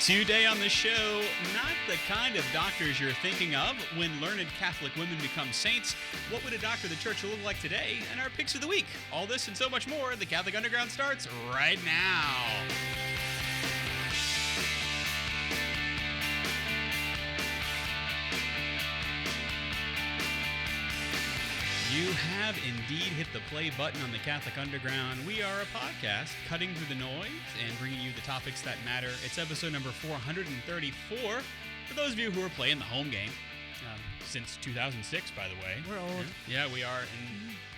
Today on the show, not the kind of doctors you're thinking of. When learned Catholic women become saints, what would a doctor of the church look like today? And our picks of the week. All this and so much more. The Catholic Underground starts right now. You have indeed hit the play button on the Catholic Underground. We are a podcast cutting through the noise and bringing you the topics that matter. It's episode number 434. For those of you who are playing the home game, since 2006, by the way. We're old. Yeah, we are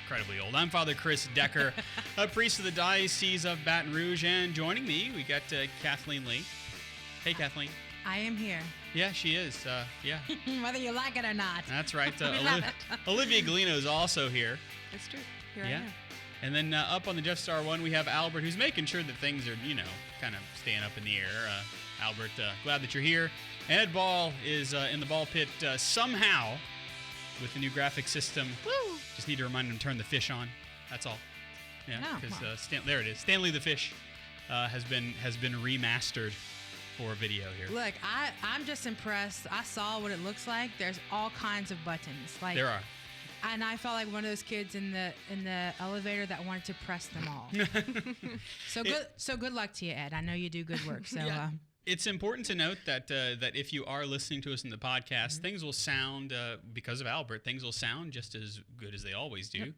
incredibly old. I'm Father Chris Decker, a priest of the Diocese of Baton Rouge, and joining me, we got Kathleen Lee. Hey, Kathleen. I am here. Yeah, she is. Yeah. Whether you like it or not. That's right. Olivia Gulino is also here. It's true. Here I am. And then up on the Jeff Star one, we have Albert, who's making sure that things are, kind of staying up in the air. Albert, glad that you're here. And Ed Ball is in the ball pit somehow with the new graphic system. Woo! Just need to remind him to turn the fish on. That's all. Yeah, because there it is. Stanley the Fish has been remastered for video here. Look, I'm just impressed. I saw what it looks like. There's all kinds of buttons. There are. And I felt like one of those kids in the elevator that wanted to press them all. So good luck to you, Ed. I know you do good work. So yeah. It's important to note that if you are listening to us in the podcast, things will sound, because of Albert, things will sound just as good as they always do. Yep.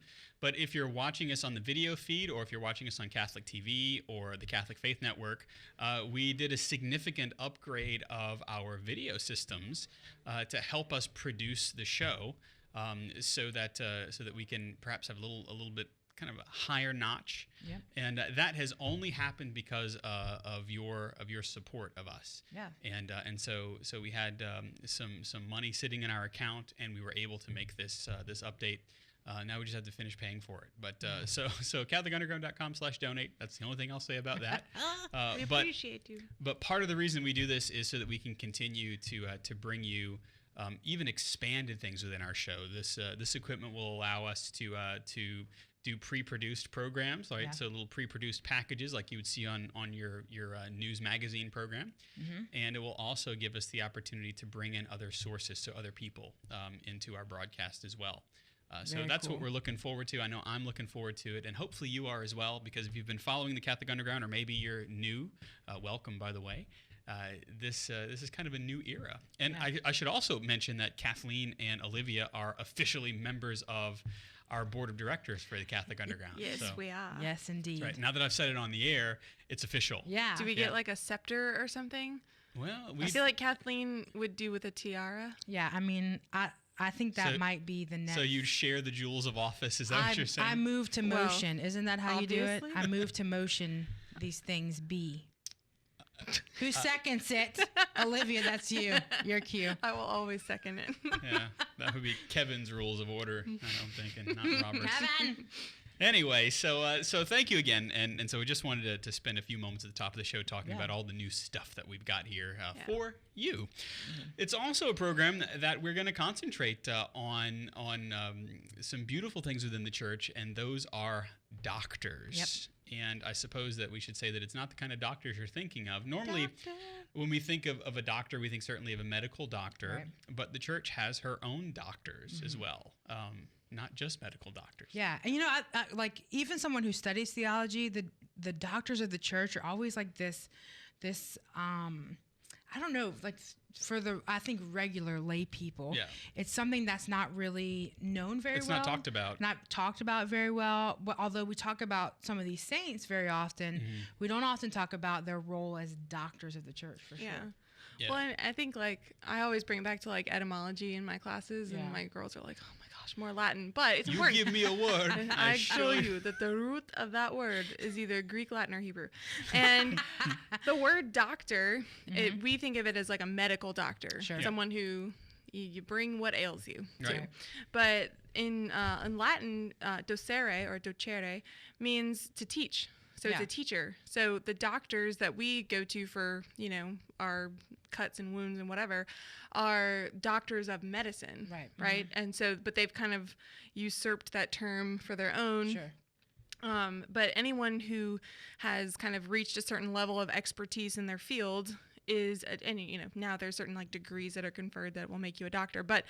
But if you're watching us on the video feed, or if you're watching us on Catholic TV or the Catholic Faith Network, we did a significant upgrade of our video systems to help us produce the show, so that we can perhaps have a little bit kind of a higher notch. Yep. And that has only happened because of your support of us. Yeah. And so we had some money sitting in our account, and we were able to make this update. Now we just have to finish paying for it. But so CatholicUnderground.com/donate. That's the only thing I'll say about that. We appreciate you. But part of the reason we do this is so that we can continue to bring you even expanded things within our show. This equipment will allow us to do pre-produced programs, right? Yeah. So little pre-produced packages like you would see on your news magazine program. Mm-hmm. And it will also give us the opportunity to bring in other sources, so other people into our broadcast as well. So that's cool. What we're looking forward to. I know I'm looking forward to it, and hopefully you are as well, because if you've been following the Catholic Underground, or maybe you're new, welcome, by the way. This is kind of a new era. And yeah. I should also mention that Kathleen and Olivia are officially members of our board of directors for the Catholic Underground. Yes, we are. Yes, indeed. Right. Now that I've said it on the air, it's official. Yeah. Do we get like a scepter or something? Well, I feel like Kathleen would do with a tiara. Yeah, I mean, I think that might be the next. So you'd share the jewels of office? Is that what you're saying? I move to motion. Well, isn't that how obviously. You do it? I move to motion these things be. Who seconds it? Olivia, that's you. Your cue. I will always second it. Yeah, that would be Kevin's rules of order, I'm thinking, not Robert's. Kevin! Anyway, so thank you again. And so we just wanted to spend a few moments at the top of the show talking about all the new stuff that we've got here for you. Mm-hmm. It's also a program that we're going to concentrate on some beautiful things within the church, and those are doctors. Yep. And I suppose that we should say that it's not the kind of doctors you're thinking of. Normally, when we think of a doctor, we think certainly of a medical doctor, right. But the church has her own doctors as well, not just medical doctors. Yeah, and I like even someone who studies theology, the doctors of the church are always like this I don't know, like for I think regular lay people, it's something that's not really known very well. It's not talked about. Not talked about very well. But although we talk about some of these saints very often, we don't often talk about their role as doctors of the church, for sure. Yeah. Well, I think like I always bring it back to like etymology in my classes, and my girls are like, "Oh my gosh, more Latin!" But it's important. You give me a word, and I show you that the root of that word is either Greek, Latin, or Hebrew. And the word doctor, we think of it as like a medical doctor, someone who you bring what ails you to. But in Latin, docere or docere means to teach. So it's a teacher. So the doctors that we go to for, our cuts and wounds and whatever are doctors of medicine. Right. And so, but they've kind of usurped that term for their own. Sure. But anyone who has kind of reached a certain level of expertise in their field is, and now there's certain like degrees that are conferred that will make you a doctor, but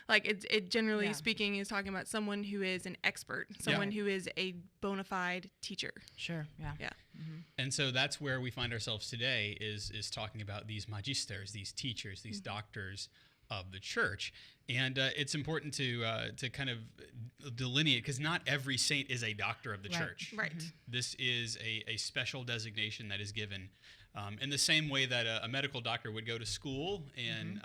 like it generally speaking is talking about someone who is an expert, someone who is a bona fide teacher. Sure. Yeah. Yeah. Mm-hmm. And so that's where we find ourselves today is talking about these magisters, these teachers, these doctors of the church. And it's important to kind of delineate, because not every saint is a doctor of the church. Right. This is a special designation that is given in the same way that a medical doctor would go to school and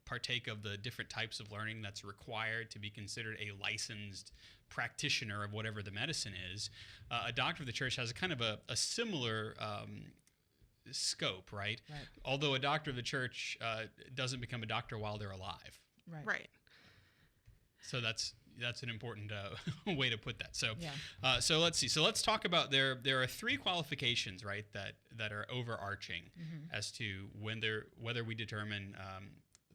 partake of the different types of learning that's required to be considered a licensed practitioner of whatever the medicine is. A doctor of the church has a kind of a similar scope, right? Although a doctor of the church doesn't become a doctor while they're alive. Right. So that's an important way to put that. So so let's see. So let's talk about there are three qualifications, right, that are overarching as to whether we determine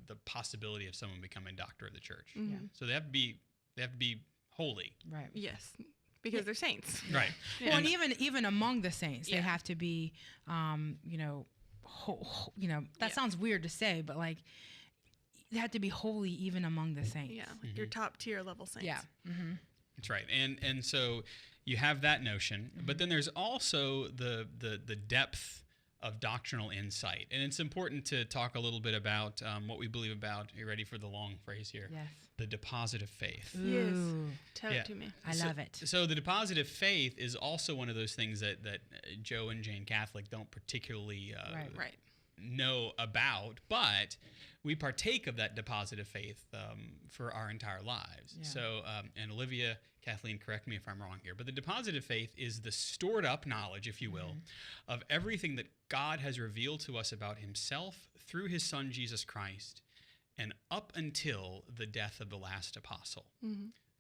the possibility of someone becoming a doctor of the church. So they have to be holy. Right. Yes. Because they're saints. Right. Well, and even among the saints, they have to be, that sounds weird to say, but like they have to be holy even among the saints. Yeah, like your top tier level saints. Yeah. Mm-hmm. That's right. And so you have that notion, but then there's also the depth of doctrinal insight. And it's important to talk a little bit about what we believe about. Are you ready for the long phrase here? Yes. The deposit of faith. Yes. Tell it to me. I love it. So the deposit of faith is also one of those things that Joe and Jane Catholic don't particularly know about, but we partake of that deposit of faith for our entire lives. Yeah. So, and Olivia, Kathleen, correct me if I'm wrong here, but the deposit of faith is the stored up knowledge, if you will, of everything that God has revealed to us about himself through his son, Jesus Christ, and up until the death of the last apostle.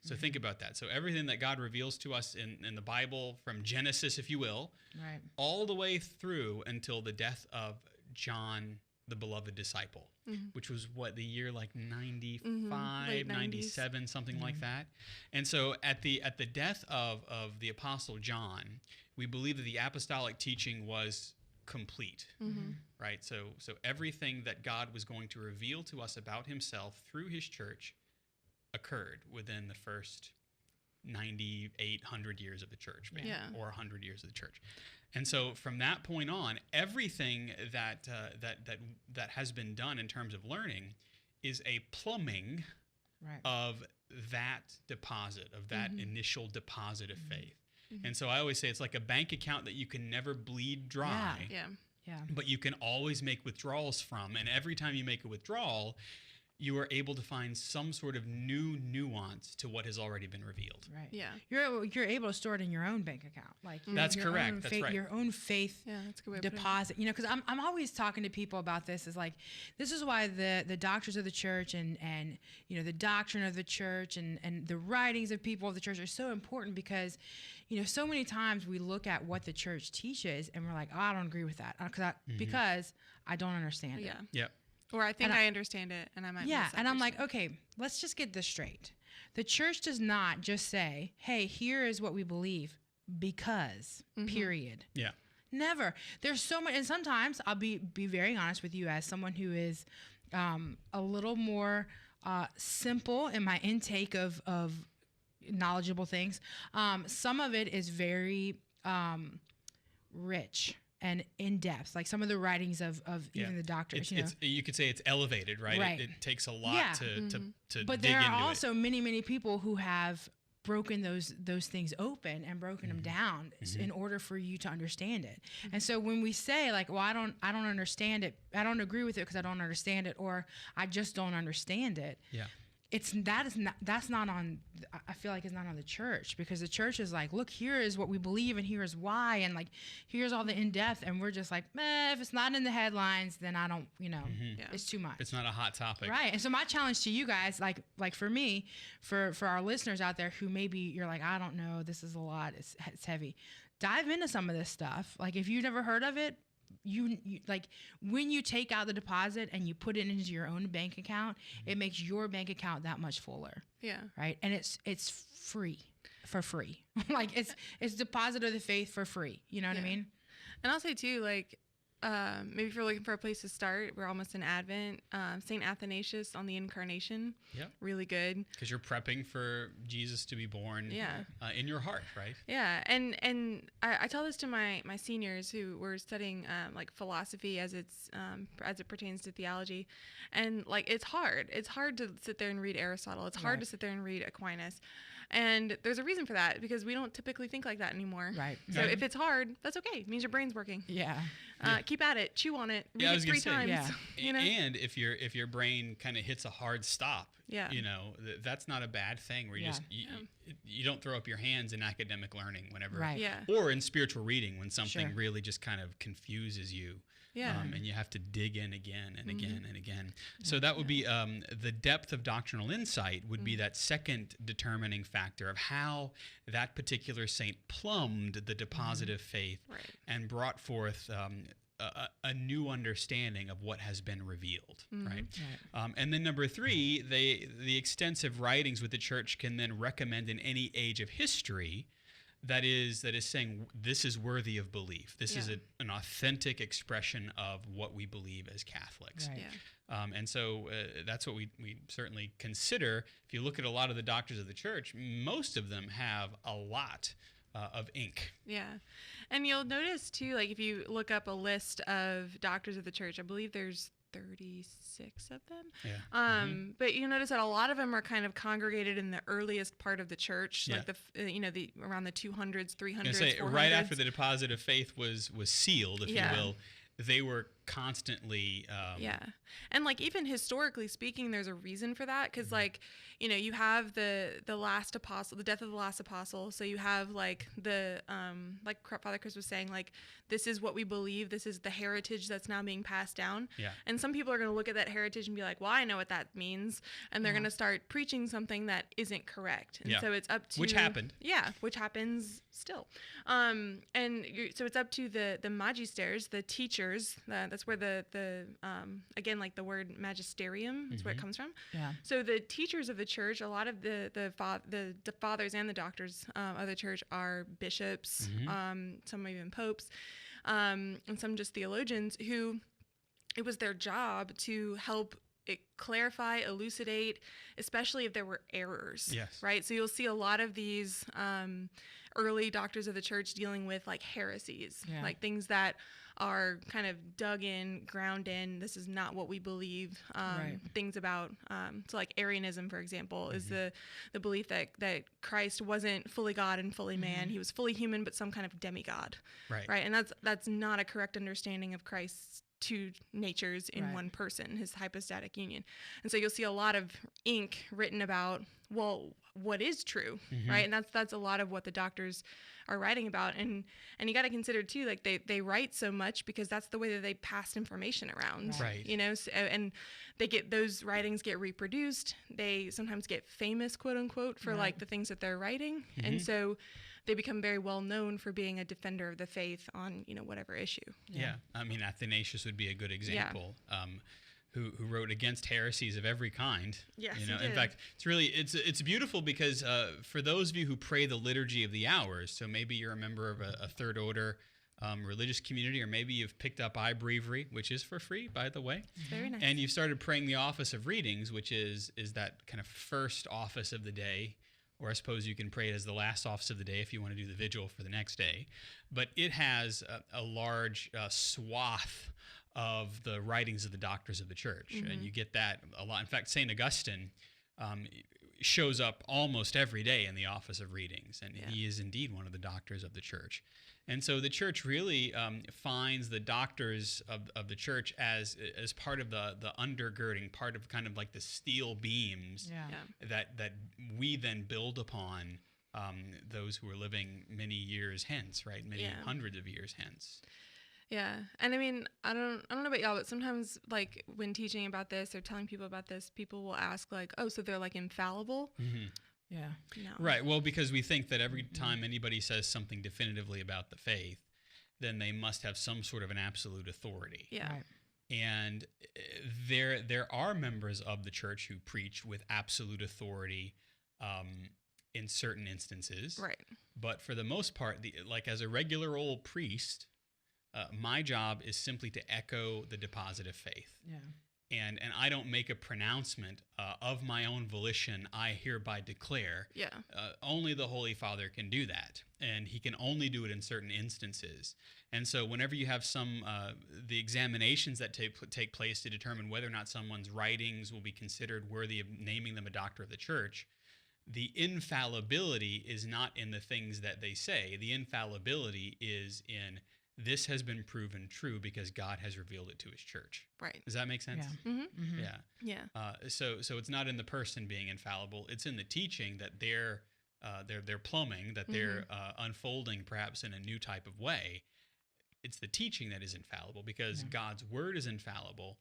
So think about that. So everything that God reveals to us in the Bible, from Genesis, if you will, all the way through until the death of John, the beloved disciple, which was the year like 95, 97, something like that. And so at the death of the apostle John, we believe that the apostolic teaching was complete, right? So everything that God was going to reveal to us about himself through his church occurred within the first 9,800 years of the church, maybe, or 100 years of the church. And so from that point on, everything that has been done in terms of learning is a plumbing of that deposit, of that initial deposit of faith. And so I always say it's like a bank account that you can never bleed dry, but you can always make withdrawals from. And every time you make a withdrawal, you are able to find some sort of new nuance to what has already been revealed. Right. Yeah. You're able to store it in your own bank account. Like that's correct. That's right. Your own faith that's a good way deposit. Because I'm always talking to people about this. Is like, this is why the doctors of the church and the doctrine of the church and the writings of people of the church are so important, because so many times we look at what the church teaches and we're like, oh, I don't agree with that because I don't understand it. Yeah. Or I think I understand it, and I might. Yeah, and I'm like, okay, let's just get this straight. The church does not just say, "Hey, here is what we believe," because period. Yeah. Never. There's so much, and sometimes I'll be very honest with you as someone who is a little more simple in my intake of knowledgeable things. Some of it is very rich and in depth, like some of the writings of even the doctors. You could say it's elevated, right? It takes a lot to But dig there into are also many people who have broken those things open and broken them down in order for you to understand it. And so when we say like, well, I don't understand it, I don't agree with it because I don't understand it, or I just don't understand it. Yeah. That's not on. I feel like it's not on the church, because the church is like, look, here is what we believe and here is why, and like here's all the in depth, and we're just like, if it's not in the headlines, then I don't, it's too much. It's not a hot topic, right? And so my challenge to you guys, like for me, for our listeners out there who maybe you're like, I don't know, this is a lot, it's heavy. Dive into some of this stuff. Like if you've never heard of it, you like when you take out the deposit and you put it into your own bank account, it makes your bank account that much fuller. Yeah. Right. And it's free for free. Like it's deposit of the faith for free. You know what I mean? And I'll say too, like maybe if you're looking for a place to start, we're almost in Advent. St. Athanasius on the Incarnation. Yep. Really good. Because you're prepping for Jesus to be born in your heart, right? Yeah. And I tell this to my seniors who were studying like philosophy as it pertains to theology. And like, it's hard. It's hard to sit there and read Aristotle. It's hard to sit there and read Aquinas. And there's a reason for that, because we don't typically think like that anymore. Right. So if it's hard, that's okay. It means your brain's working. Yeah. Keep at it. Chew on it. Read it 3 times. Yeah. You know? And if your brain kind of hits a hard stop, you know, that's not a bad thing, where you don't throw up your hands in academic learning whenever, or in spiritual reading when something really just kind of confuses you. Yeah. And you have to dig in again and again and again. So that would be the depth of doctrinal insight would be that second determining factor of how that particular saint plumbed the deposit of faith and brought forth a new understanding of what has been revealed, right? And then number 3, the extensive writings with the church can then recommend in any age of history that is saying this is worthy of belief. This is an authentic expression of what we believe as Catholics. Right. And so that's what we certainly consider. If you look at a lot of the doctors of the church, most of them have a lot of ink. Yeah. And you'll notice too, like if you look up a list of doctors of the church, I believe there's 36 of them. Yeah. But you notice that a lot of them are kind of congregated in the earliest part of the church, like the around the 200s, 300s, 400s. Right after the deposit of faith was sealed, if you will, they were constantly and like even historically speaking, there's a reason for that, because like, you know, you have the last apostle, the death of the last apostle, so you have like the like Father Chris was saying, like this is what we believe, this is the heritage that's now being passed down, and some people are going to look at that heritage and be like, well, I know what that means, and they're going to start preaching something that isn't correct, and so it's up to which happens still, so it's up to the magisters, the teachers, that's where the again, like the word magisterium is where it comes from. So the teachers of the church, a lot of the fathers and the doctors of the church are bishops, some even popes, and some just theologians who it was their job to help clarify, elucidate, especially if there were errors. Right. So you'll see a lot of these early doctors of the church dealing with like heresies, like things that are kind of dug in, ground in. This is not what we believe. Things about, so like Arianism, for example, is the belief that Christ wasn't fully God and fully man. He was fully human, but some kind of demigod. Right. And that's not a correct understanding of Christ's 2 natures in one person, his hypostatic union. And so you'll see a lot of ink written about, well, what is true, right? And that's a lot of what the doctors are writing about. And you got to consider too, like they write so much because that's the way that they pass information around, you know, so, and they get, those writings get reproduced. They sometimes get famous, quote unquote, for like the things that they're writing. And so they become very well known for being a defender of the faith on, you know, whatever issue. I mean, Athanasius would be a good example. Who wrote against heresies of every kind. Yes, you know, he did. In fact, it's beautiful because for those of you who pray the Liturgy of the Hours, so maybe you're a member of a third order religious community, or maybe you've picked up iBreviary, which is for free, by the way. Very nice. And you've started praying the Office of Readings, which is that kind of first office of the day, or I suppose you can pray it as the last office of the day if you want to do the vigil for the next day. But it has a large swath of the writings of the doctors of the church, and you get that a lot. In fact, St. Augustine shows up almost every day in the Office of Readings, and he is indeed one of the doctors of the church. And so the church really finds the doctors of the church as part of the undergirding, part of kind of like the steel beams that we then build upon those who are living many years hence, right? Many hundreds of years hence. Yeah. And I mean, I don't know about y'all, but sometimes like when teaching about this or telling people about this, people will ask like, oh, so they're like infallible? Yeah. No. Right. Well, because we think that every time anybody says something definitively about the faith, then they must have some sort of an absolute authority. Yeah. Right. And there are members of the church who preach with absolute authority in certain instances. Right. But for the most part, like as a regular old priest, My job is simply to echo the deposit of faith. Yeah. And I don't make a pronouncement of my own volition. I hereby declare. Yeah. Only the Holy Father can do that, and he can only do it in certain instances. And so whenever you have the examinations that take place to determine whether or not someone's writings will be considered worthy of naming them a doctor of the church, the infallibility is not in the things that they say. The infallibility is in this has been proven true because God has revealed it to his church. Right. Does that make sense? Yeah. Mm-hmm. Mm-hmm. Yeah. Yeah. So it's not in the person being infallible. It's in the teaching that they're plumbing, that they're unfolding perhaps in a new type of way. It's the teaching that is infallible because God's word is infallible.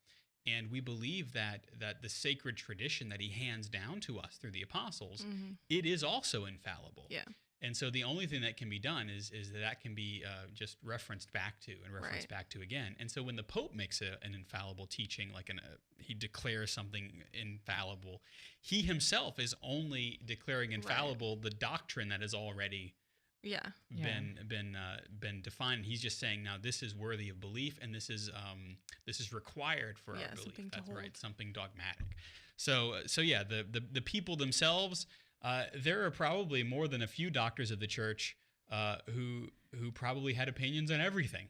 And we believe that the sacred tradition that he hands down to us through the apostles, it is also infallible. Yeah. And so the only thing that can be done is that can be just referenced back to and referenced back to again. And so when the Pope makes an infallible teaching, like he declares something infallible, he himself is only declaring infallible the doctrine that has already been defined. He's just saying, now this is worthy of belief, and this is required for our belief. That's right, something dogmatic. So the people themselves. There are probably more than a few doctors of the church who probably had opinions on everything.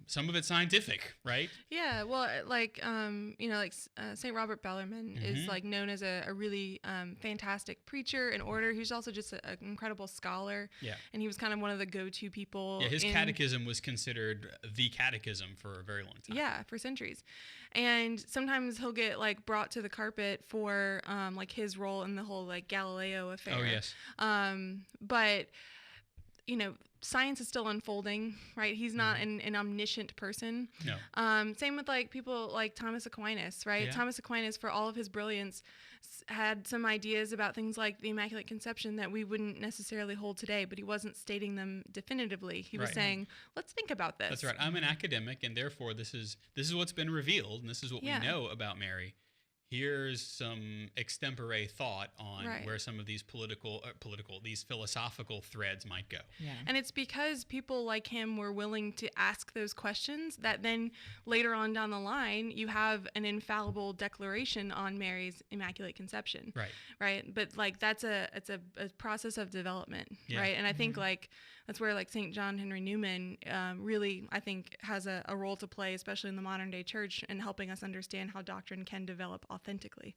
Some of it's scientific, right? Yeah, well, St. Robert Bellarmine is like known as a really fantastic preacher and orator. He was also just an incredible scholar. Yeah, and he was kind of one of the go-to people. Yeah, his catechism was considered the catechism for a very long time. Yeah, for centuries. And sometimes he'll get like brought to the carpet for like his role in the whole like Galileo affair. Oh yes. But science is still unfolding, right? He's not an omniscient person. No. Same with like people like Thomas Aquinas, right? Yeah. Thomas Aquinas, for all of his brilliance, had some ideas about things like the Immaculate Conception that we wouldn't necessarily hold today, but he wasn't stating them definitively. He was saying, let's think about this. That's right. I'm an academic, and therefore this is what's been revealed, and this is what we know about Mary. Here's some extempore thought on where some of these these philosophical threads might go. Yeah. And it's because people like him were willing to ask those questions that then later on down the line, you have an infallible declaration on Mary's Immaculate Conception. Right. Right. But like it's a process of development. Yeah. Right. And I think like that's where like St. John Henry Newman really, I think, has a role to play, especially in the modern day church, in helping us understand how doctrine can develop authentically,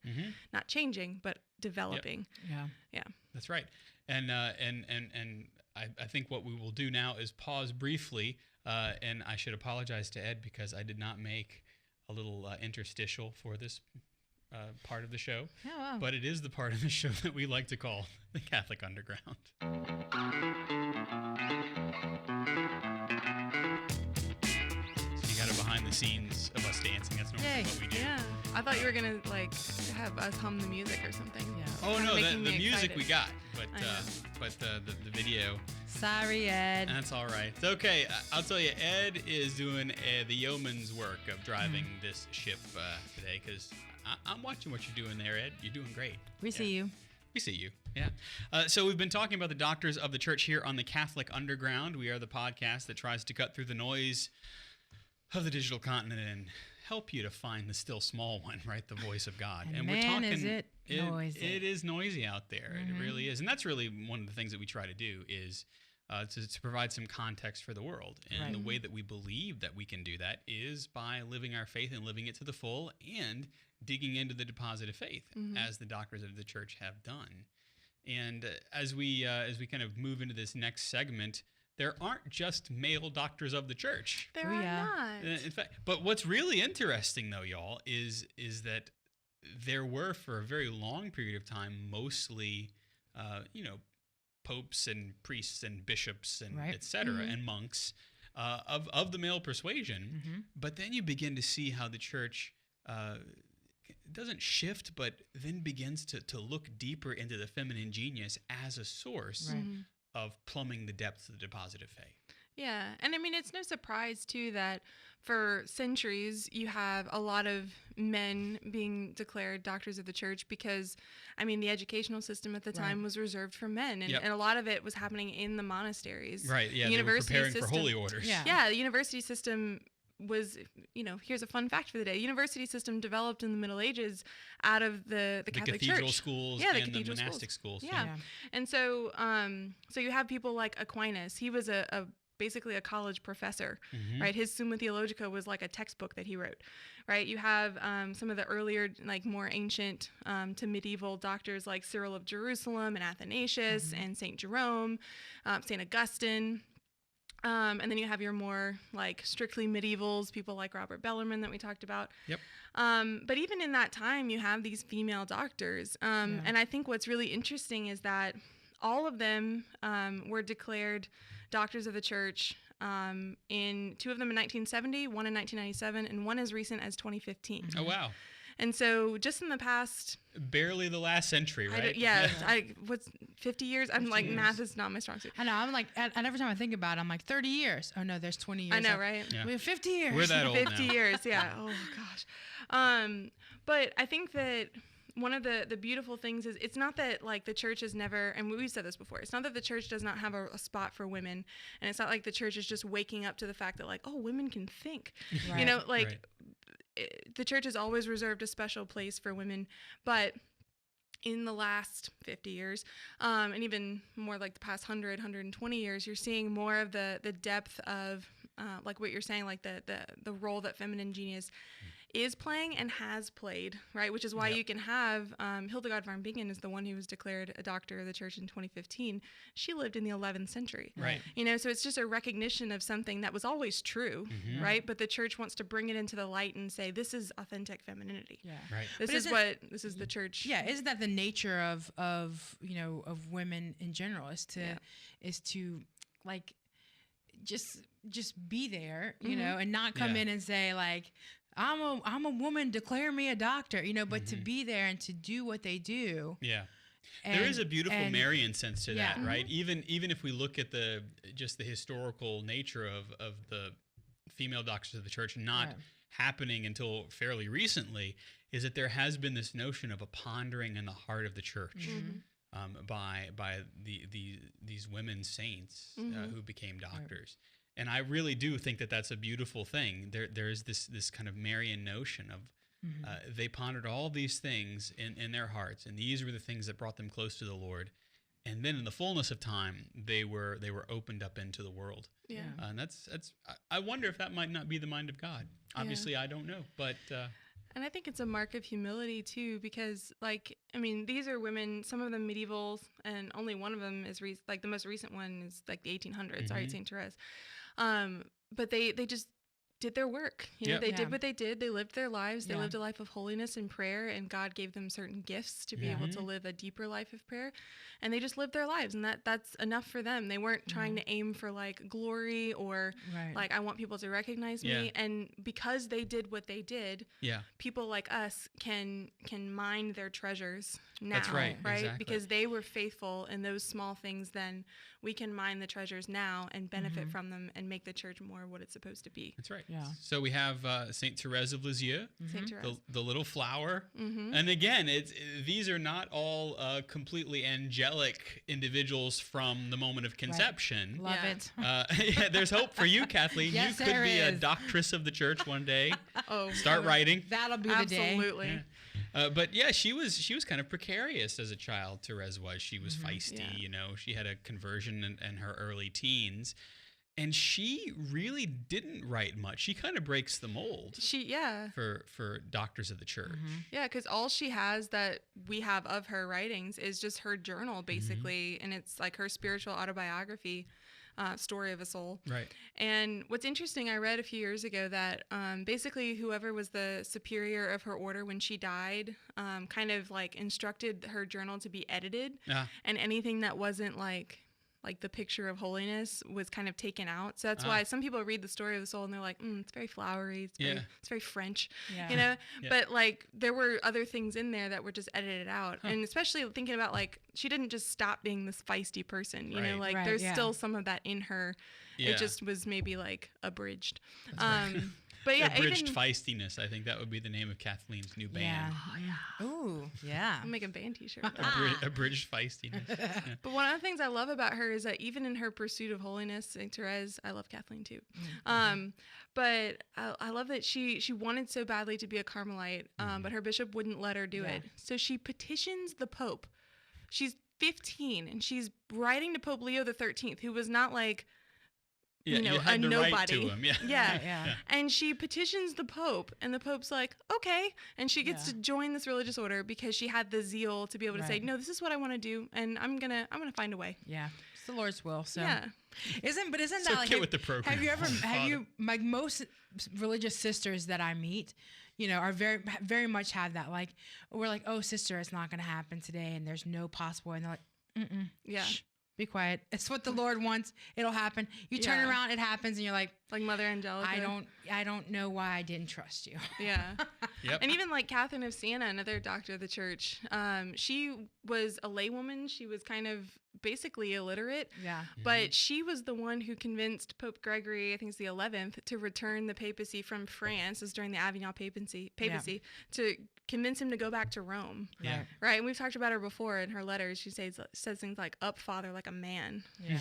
not changing, but developing. Yep. Yeah. That's right. And I think what we will do now is pause briefly, and I should apologize to Ed because I did not make a little interstitial for this part of the show. Oh, wow. But it is the part of the show that we like to call the Catholic Underground. Behind the scenes of us dancing. That's normally what we do. Yeah. I thought you were going to like have us hum the music or something. Yeah. Oh no, the music we got, but the video. Sorry, Ed. That's all right. It's okay. I'll tell you, Ed is doing the yeoman's work of driving this ship today because I'm watching what you're doing there, Ed. You're doing great. We see you. We see you. Yeah. So we've been talking about the doctors of the church here on the Catholic Underground. We are the podcast that tries to cut through the noise of the digital continent and help you to find the still small one, right? The voice of God. And we're talking, is it noisy. It is noisy out there. It really is. And that's really one of the things that we try to do is to provide some context for the world. And the way that we believe that we can do that is by living our faith and living it to the full and digging into the deposit of faith as the doctors of the church have done. And as we kind of move into this next segment, there aren't just male doctors of the church. There are not. In fact, but what's really interesting, though, y'all, is that there were, for a very long period of time, mostly, popes and priests and bishops and et cetera, and monks of the male persuasion. But then you begin to see how the church doesn't shift, but then begins to look deeper into the feminine genius as a source of plumbing the depths of the deposit of faith. Yeah. And I mean, it's no surprise, too, that for centuries you have a lot of men being declared doctors of the church because, I mean, the educational system at the time was reserved for men. And, and a lot of it was happening in the monasteries. Right. Yeah. The they were preparing for holy orders. Yeah. The university system was, here's a fun fact for the day. University system developed in the Middle Ages out of the Catholic cathedral Church. schools and the monastic schools. Yeah. And so so you have people like Aquinas. He was basically a college professor, right? His Summa Theologica was like a textbook that he wrote, right? You have some of the earlier, like more ancient to medieval doctors like Cyril of Jerusalem and Athanasius and St. Jerome, St. Augustine. And then you have your more like strictly medievals, people like Robert Bellarmine that we talked about. Yep. But even in that time, you have these female doctors. And I think what's really interesting is that all of them were declared doctors of the church, in two of them in 1970, one in 1997, and one as recent as 2015. Oh, wow. And so just in the past... Barely the last century, right? What's 50 years? I'm like, math is not my strong suit. I know. I'm like, and every time I think about it, I'm like, 30 years. Oh, no, there's 20 years. I know, right? Yeah. We have 50 years. We're that old 50 now. years, yeah. Oh, gosh. But I think that one of the beautiful things is it's not that like the church is never, and we've said this before, it's not that the church does not have a spot for women, and it's not like the church is just waking up to the fact that like, oh, women can think. Right. The church has always reserved a special place for women, but in the last 50 years, and even more like the past 100, 120 years, you're seeing more of the depth of like what you're saying, like the role that feminine genius is playing and has played, right? Which is why you can have Hildegard von Bingen is the one who was declared a doctor of the church in 2015. She lived in the 11th century, right? So it's just a recognition of something that was always true, right? But the church wants to bring it into the light and say this is authentic femininity. Yeah, right. This is the church. Yeah, isn't that the nature of women in general? Is to like just be there, and not come in and say like, I'm a woman, declare me a doctor, but to be there and to do what they do. Yeah. There is a beautiful Marian sense to that, right? Even if we look at the historical nature of the female doctors of the church not happening until fairly recently, is that there has been this notion of a pondering in the heart of the church by these women saints who became doctors. And I really do think that that's a beautiful thing. There is this kind of Marian notion of they pondered all these things in their hearts, and these were the things that brought them close to the Lord. And then in the fullness of time, they were opened up into the world. Yeah. And that's I wonder if that might not be the mind of God. Obviously, I don't know, but. And I think it's a mark of humility too, because these are women, some of them medievals, and only one of them is the most recent one is like the 1800s, right? Saint Therese. But they just did their work. They did what they did. They lived their lives. They lived a life of holiness and prayer, and God gave them certain gifts to be able to live a deeper life of prayer. And they just lived their lives, and that's enough for them. They weren't trying to aim for like glory or like I want people to recognize me. And because they did what they did, people like us can mine their treasures now. That's right? Exactly. Because they were faithful in those small things. Then we can mine the treasures now and benefit from them and make the church more what it's supposed to be. That's right. Yeah. So we have Saint Therese of Lisieux, Saint Therese. the little flower, and again, these are not all completely angelic individuals from the moment of conception. Love it. There's hope for you, Kathleen. Yes, you could there be a is. doctress of the church one day. Oh, Start writing. That'll be the day. Absolutely. But she was kind of precarious as a child. Therese was. She was feisty. She had a conversion in her early teens. And she really didn't write much. She kind of breaks the mold. For doctors of the church. Yeah, because all she has that we have of her writings is just her journal, basically, and it's like her spiritual autobiography, Story of a Soul. Right. And what's interesting, I read a few years ago that basically whoever was the superior of her order when she died, kind of like instructed her journal to be edited, and anything that wasn't like like the picture of holiness was kind of taken out. So that's why some people read the story of the soul and they're like, it's very flowery. It's very French, you know? Yeah. But like there were other things in there that were just edited out. And especially thinking about like, she didn't just stop being this feisty person, you know, like there's still some of that in her. It just was maybe like abridged. But yeah, abridged feistiness. I think that would be the name of Kathleen's new band. Yeah. Oh yeah. Ooh, yeah. I'll make a band T-shirt. Abridged feistiness. Yeah. But one of the things I love about her is that even in her pursuit of holiness, Saint Therese, I love Kathleen too. But I love that she wanted so badly to be a Carmelite, but her bishop wouldn't let her do it. So she petitions the Pope. She's 15 and she's writing to Pope Leo the 13th, who was not like, you had a to nobody. Write to him. Yeah. And she petitions the Pope, and the Pope's like, okay. And she gets to join this religious order because she had the zeal to be able to say, no, this is what I want to do, and I'm gonna find a way. Yeah, it's the Lord's will. So yeah. Isn't that so like get with the program? Have you like most religious sisters that I meet, you know, are very much have that, like, we're like, oh sister, it's not gonna happen today, and there's no possible, and they're like, yeah. Shh. Be quiet. It's what the Lord wants. It'll happen. You turn around, it happens, and you're like Mother Angelica. I don't know why I didn't trust you. Yeah. Yep. And even like Catherine of Siena, another doctor of the church, she was a laywoman. She was kind of basically illiterate. Yeah. But she was the one who convinced Pope Gregory, I think it's the 11th, to return the papacy from France. This was during the Avignon papacy to convince him to go back to Rome. Yeah. Right. And we've talked about her before in her letters. She says things like, up, Father, like a man. Yeah.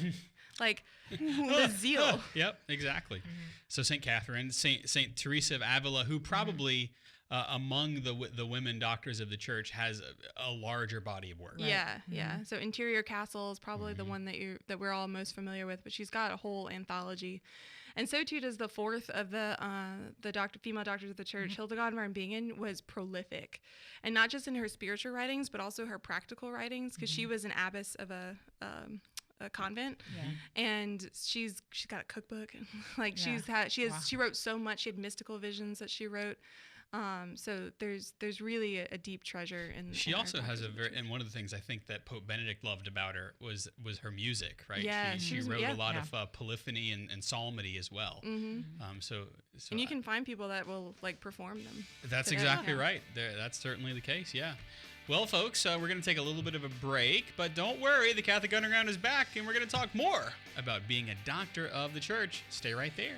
Like the zeal. Yep, exactly. So St. Catherine, St. Teresa of Avila, who probably among the women doctors of the church has a larger body of work. Right? Yeah. So Interior Castle is probably the one that we're all most familiar with, but she's got a whole anthology. And so too does the fourth of the female doctors of the church. Hildegard von Bingen was prolific, and not just in her spiritual writings, but also her practical writings, because she was an abbess of a convent, and she's got a cookbook, and like she wrote so much. She had mystical visions that she wrote. So there's really a deep treasure in. She also has and one of the things I think that Pope Benedict loved about her was her music, right? Yeah, she wrote a lot of polyphony and psalmody as well. So and you can find people that will like perform them. That's exactly right. That's certainly the case. Yeah. Well, folks, we're going to take a little bit of a break, but don't worry, the Catholic Underground is back, and we're going to talk more about being a doctor of the church. Stay right there.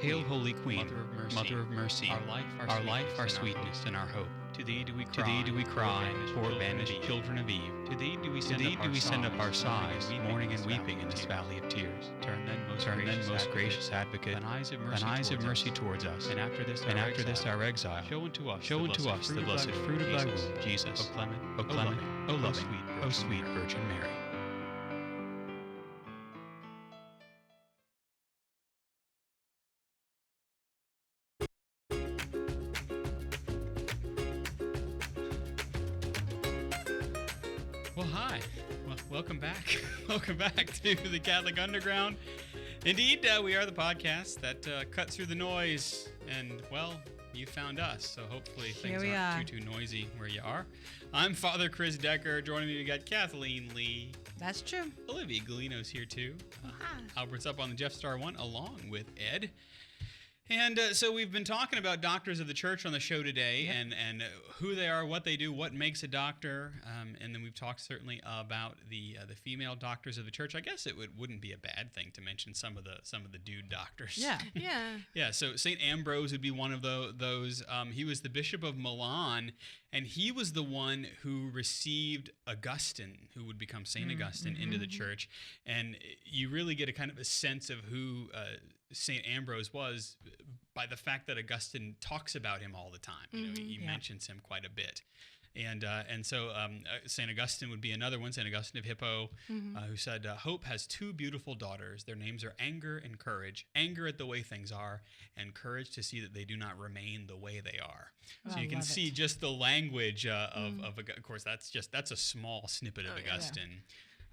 Hail, Holy Queen, Mother of Mercy, our life, our sweetness, and our hope. To thee do we cry, poor banished children of Eve. To thee do we send up our sighs, mourning and weeping in this valley of tears. Turn then, most gracious Advocate, thine eyes of mercy towards us. And after this our exile, show unto us the blessed fruit of thy womb, Jesus. O clement, O loving, O sweet Virgin Mary. Well, hi. Welcome back. Welcome back to the Catholic Underground. Indeed, we are the podcast that cuts through the noise, and, well, you found us, so hopefully things aren't too noisy where you are. I'm Father Chris Decker. Joining me, we got Kathleen Lee. That's true. Olivia Gulino's here, too. Albert's up on the Jeff Star 1, along with Ed. And so we've been talking about doctors of the church on the show today, and who they are, what they do, what makes a doctor, and then we've talked certainly about the female doctors of the church. I guess it wouldn't be a bad thing to mention some of the dude doctors. Yeah. So Saint Ambrose would be one of those. He was the Bishop of Milan, and he was the one who received Augustine, who would become Saint Augustine, into the church, and you really get a kind of a sense of who St. Ambrose was by the fact that Augustine talks about him all the time. You know, he mentions him quite a bit. And so St. Augustine would be another one, St. Augustine of Hippo, who said, hope has two beautiful daughters. Their names are anger and courage. Anger at the way things are, and courage to see that they do not remain the way they are. So you can see just the language of course, that's a small snippet of Augustine.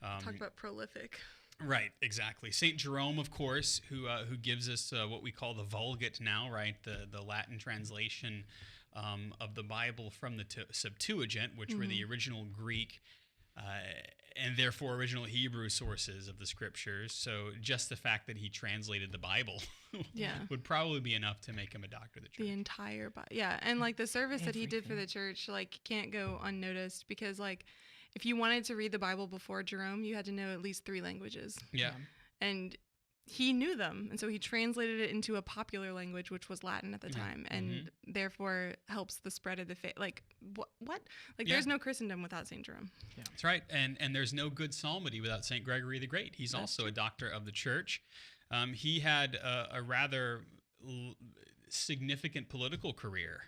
Talk about prolific. Right, exactly. Saint Jerome, of course, who gives us what we call the Vulgate now, right? The Latin translation of the Bible from the Septuagint, which were the original Greek and therefore original Hebrew sources of the scriptures. So just the fact that he translated the Bible would probably be enough to make him a doctor of the church. The entire Bible. Yeah, and like the service that he did for the church, like can't go unnoticed because like if you wanted to read the Bible before Jerome, you had to know at least 3 languages. Yeah. And he knew them. And so he translated it into a popular language, which was Latin at the time, and therefore helps the spread of the faith. Like, what? Like, there's no Christendom without St. Jerome. Yeah. That's right. And there's no good psalmody without St. Gregory the Great. He's also a doctor of the church. He had a rather significant political career,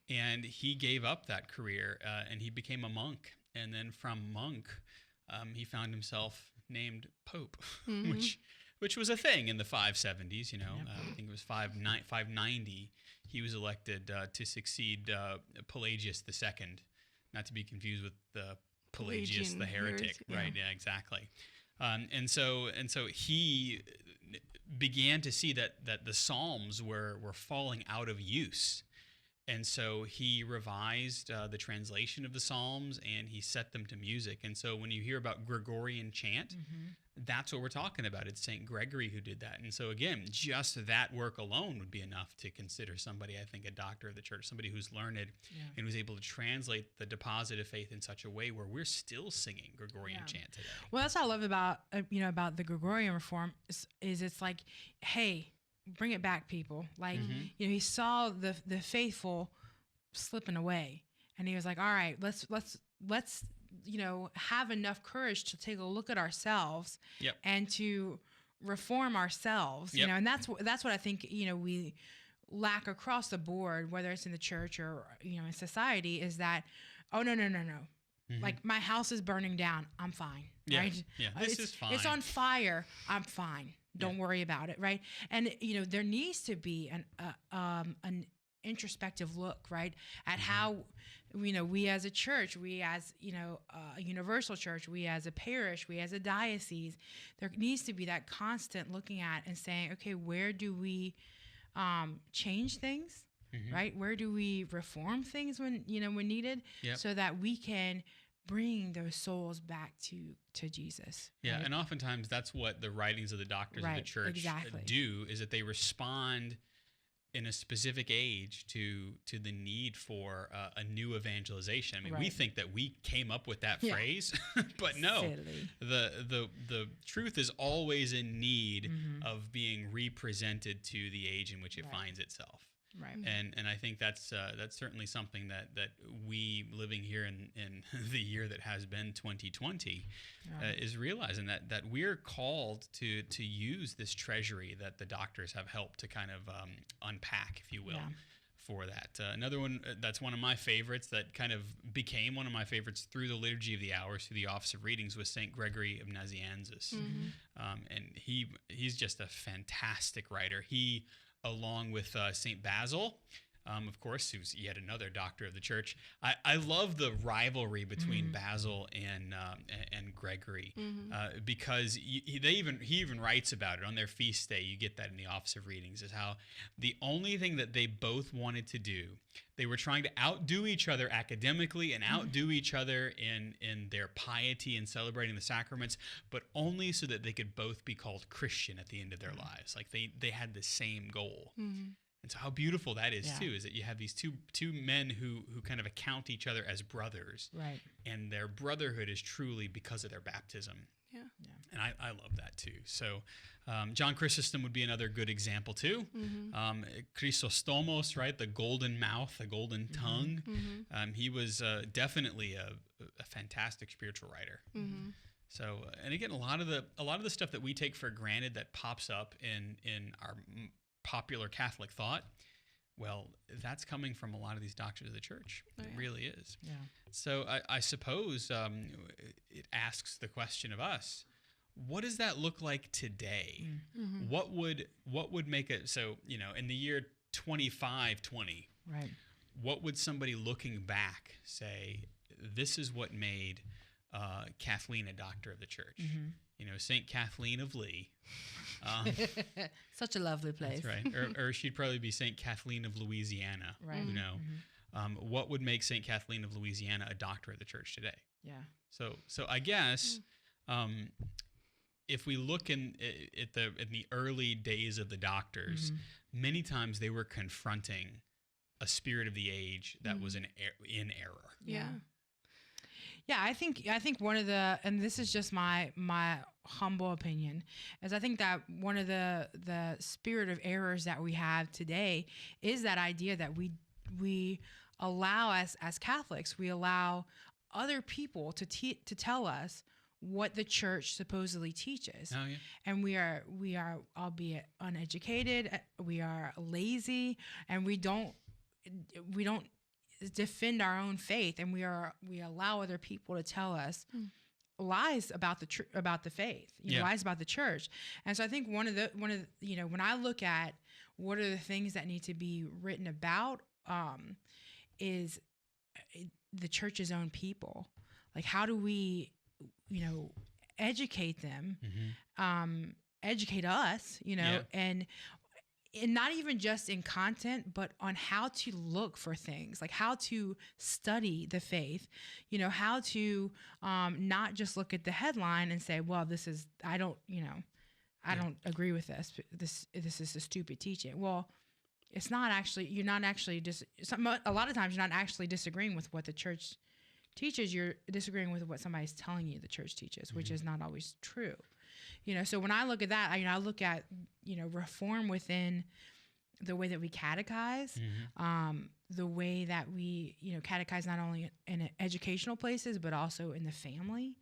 and he gave up that career, and he became a monk. And then from monk, he found himself named Pope, which was a thing in the 570s. I think it was 590. He was elected to succeed Pelagius II, not to be confused with the Pelagius the heretic, right? Yeah, exactly. And so he began to see that the Psalms were falling out of use. And so he revised the translation of the Psalms, and he set them to music. And so when you hear about Gregorian chant, that's what we're talking about. It's St. Gregory who did that. And so again, just that work alone would be enough to consider somebody, I think, a doctor of the church, somebody who's learned and who's able to translate the deposit of faith in such a way where we're still singing Gregorian chant today. Well, that's what I love about about the Gregorian reform is it's like, hey, bring it back, people. Like, he saw the faithful slipping away, and he was like, all right, let's have enough courage to take a look at ourselves and to reform ourselves, and that's what I think, we lack across the board, whether it's in the church or, in society, is that, oh, no. Like, my house is burning down, I'm fine, right? Yeah, this is fine. It's on fire, I'm fine. Don't worry about it, right? And there needs to be an introspective look, right, at how we as a church, we as a universal church, we as a parish, we as a diocese, there needs to be that constant looking at and saying, okay, where do we change things, right? Where do we reform things when needed, so that we can bring those souls back to Jesus. Yeah, right? And oftentimes that's what the writings of the doctors of the church do, is that they respond in a specific age to the need for a new evangelization. I mean, we think that we came up with that phrase, but no, the truth is always in need of being represented to the age in which it finds itself. Right. And I think that's certainly something that we living here in the year that has been 2020 is realizing that we're called to use this treasury that the doctors have helped to kind of unpack, if you will, for that. Another one that's one of my favorites that kind of became one of my favorites through the Liturgy of the Hours, through the Office of Readings, was St. Gregory of Nazianzus. And he's just a fantastic writer. He, along with St. Basil, of course, who's yet another doctor of the church. I love the rivalry between Basil and Gregory because he even writes about it on their feast day. You get that in the Office of Readings, is how the only thing that they both wanted to do, they were trying to outdo each other academically and outdo each other in their piety and celebrating the sacraments, but only so that they could both be called Christian at the end of their lives. Like they had the same goal. And so how beautiful that is too, is that you have these two men who kind of account each other as brothers, right? And their brotherhood is truly because of their baptism. And I love that too. So John Chrysostom would be another good example too. Chrysostomos, right? The golden mouth, the golden tongue. He was definitely a fantastic spiritual writer. So, and again, a lot of the stuff that we take for granted that pops up in our popular Catholic thought, well, that's coming from a lot of these doctors of the church. Oh, It yeah. really is. Yeah. So I suppose it asks the question of us: what does that look like today? Mm-hmm. What would make it so? In the year 2520, Right. what would somebody looking back say? This is what made Kathleen a doctor of the church. Saint Kathleen of Lee. Such a lovely place. That's right. Or she'd probably be Saint Kathleen of Louisiana. Right. What would make Saint Kathleen of Louisiana a doctor of the church today? Yeah. So I guess if we look in the early days of the doctors, many times they were confronting a spirit of the age that was in error. Yeah. Yeah, I think one of the, and this is just my humble opinion, is I think that one of the spirit of errors that we have today is that idea that we allow as Catholics, we allow other people to tell us what the church supposedly teaches. Oh, yeah. And we are albeit uneducated, we are lazy, and we don't defend our own faith, and we allow other people to tell us lies about the faith, lies about the church. And so I think one of the when I look at what are the things that need to be written about, is the church's own people. Like, how do we, educate them, educate us, and not even just in content, but on how to look for things, like how to study the faith, how to not just look at the headline and say, well, I don't agree with this. This is a stupid teaching. Well, it's not actually, a lot of times you're not actually disagreeing with what the church teaches. You're disagreeing with what somebody's telling you the church teaches, which is not always true. So when I look at that, I look at, reform within the way that we catechize, the way that we, catechize not only in educational places, but also in the family,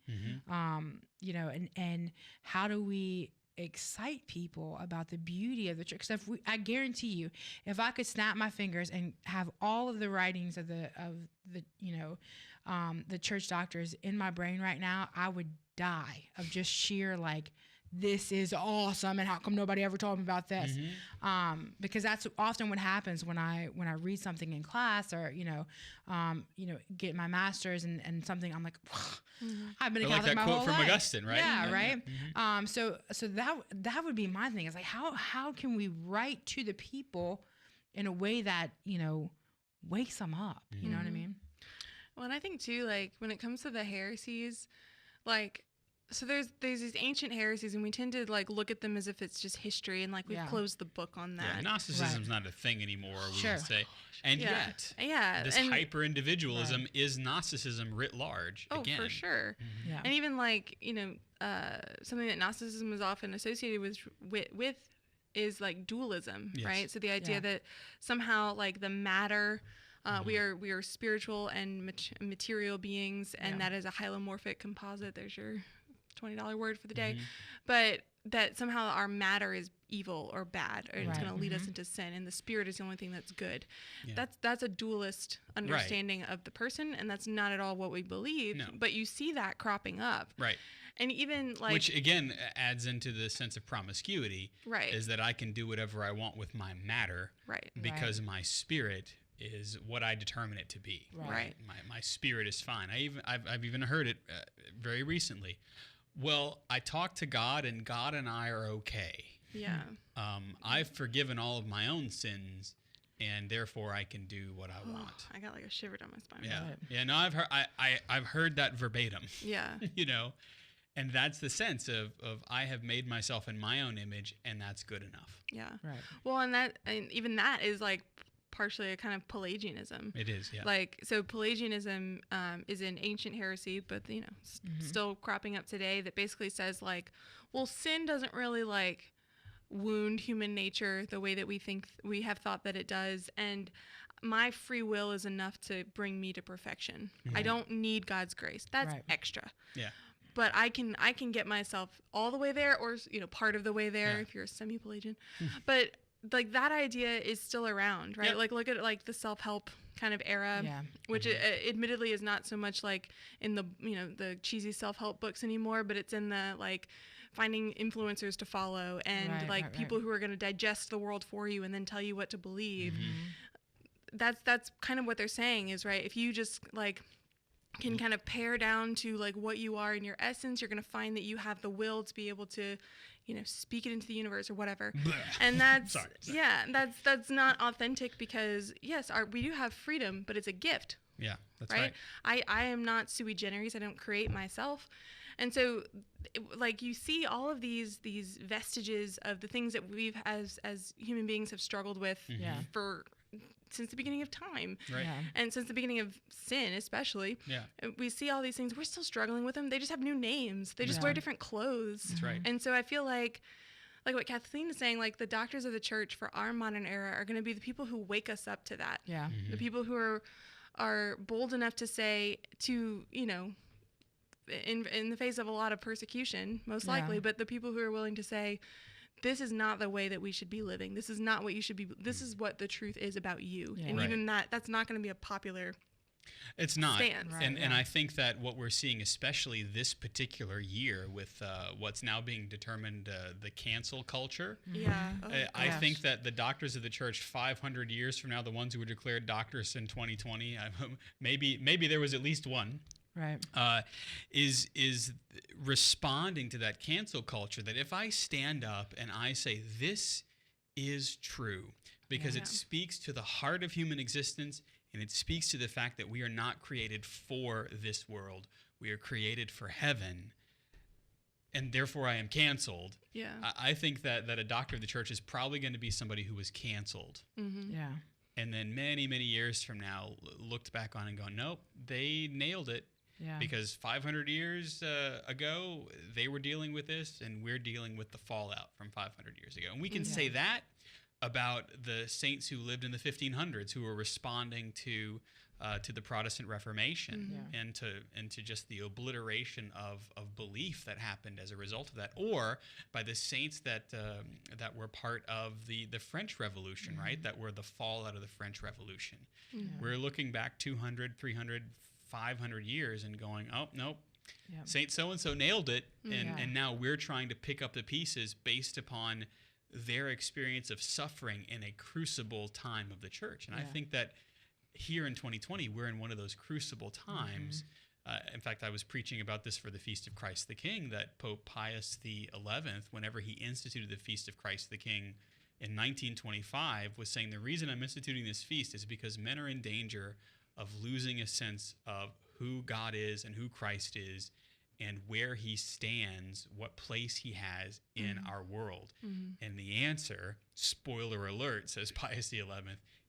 and how do we excite people about the beauty of the church? Because I guarantee you, if I could snap my fingers and have all of the writings of the church doctors in my brain right now, I would die of just sheer this is awesome, and how come nobody ever told me about this? Because that's often what happens when I read something in class, or get my master's and something. I'm like, I've been a Catholic my whole life. Like that quote from Augustine, right? Yeah, right. So that would be my thing. Is like, how can we write to the people in a way that wakes them up? You know what I mean? Well, and I think too, when it comes to the heresies, so there's these ancient heresies, and we tend to look at them as if it's just history, and we've closed the book on that. Yeah, Gnosticism's not a thing anymore, we would say. And yet, this hyper-individualism is Gnosticism writ large. Oh, again. for sure. Yeah. And even something that Gnosticism is often associated with is dualism, right? So the idea that somehow the matter, we are spiritual and material beings, and that is a hylomorphic composite. There's your $20 word for the day. But that somehow our matter is evil or bad, or it's going to lead us into sin, and the spirit is the only thing that's good. That's a dualist understanding of the person, and that's not at all what we believe. No. But you see that cropping up. Right. And even which again adds into the sense of promiscuity. Right. Is that I can do whatever I want with my matter. Right. Because my spirit is what I determine it to be. Right. My spirit is fine. I've even heard it very recently. Well, I talk to God, and God and I are okay. Yeah. I've forgiven all of my own sins, and therefore I can do what I want. I got a shiver down my spine. Yeah. Yeah. No, I've heard that verbatim. Yeah. And that's the sense of I have made myself in my own image, and that's good enough. Yeah. Right. Well, and even that is partially a kind of Pelagianism. It is, yeah. So Pelagianism is an ancient heresy, but still cropping up today, that basically says well, sin doesn't really wound human nature the way that we have thought that it does, and my free will is enough to bring me to perfection. I don't need God's grace. That's extra. Yeah. But I can get myself all the way there, or part of the way there if you're a semi-Pelagian. But like that idea is still around, right? Yep. Like look at like the self-help kind of era, Yeah. which admittedly is not so much like in the, the cheesy self-help books anymore, but it's in the like finding influencers to follow and people who are going to digest the world for you and then tell you what to believe. That's kind of what they're saying is, right, if you just like can kind of pare down to like what you are in your essence, you're going to find that you have the will to be able to, speak it into the universe or whatever. And that's, Sorry. that's not authentic because yes, we do have freedom, but it's a gift. Yeah, that's right. I am not sui generis. I don't create myself. And so like you see all of these vestiges of the things that we've as human beings have struggled with for since the beginning of time. Right. Yeah. And since the beginning of sin, especially. Yeah. We see all these things. We're still struggling with them. They just have new names. They just wear different clothes. That's right. And so I feel like what Kathleen is saying, like the doctors of the church for our modern era are going to be the people who wake us up to that. Yeah. The people who are bold enough to say to, in the face of a lot of persecution, most likely, but the people who are willing to say, this is not the way that we should be living. This is not what you should be. This is what the truth is about you. Yeah. And even that's not going to be a popular It's not. stance. Right, and I think that what we're seeing, especially this particular year with what's now being determined, the cancel culture. Yeah. Oh, I think that the doctors of the church 500 years from now, the ones who were declared doctors in 2020, maybe there was at least one. Right. Is responding to that cancel culture, that if I stand up and I say this is true because it speaks to the heart of human existence and it speaks to the fact that we are not created for this world, we are created for heaven, and therefore I am canceled. Yeah. I think that a doctor of the church is probably going to be somebody who was canceled. Mm-hmm. Yeah. And then many, many years from now, looked back on and gone, nope, they nailed it. Yeah. Because 500 years ago, they were dealing with this, and we're dealing with the fallout from 500 years ago. And we can say that about the saints who lived in the 1500s, who were responding to the Protestant Reformation and to just the obliteration of belief that happened as a result of that, or by the saints that were part of the French Revolution, right? That were the fallout of the French Revolution. We're looking back 200, 300, 500 years and going, oh, nope, Saint so-and-so nailed it. And now we're trying to pick up the pieces based upon their experience of suffering in a crucible time of the church. And I think that here in 2020, we're in one of those crucible times. In fact, I was preaching about this for the Feast of Christ the King, that Pope Pius XI, whenever he instituted the Feast of Christ the King in 1925, was saying the reason I'm instituting this feast is because men are in danger of losing a sense of who God is and who Christ is and where he stands, what place he has in our world. And the answer, spoiler alert, says Pius XI,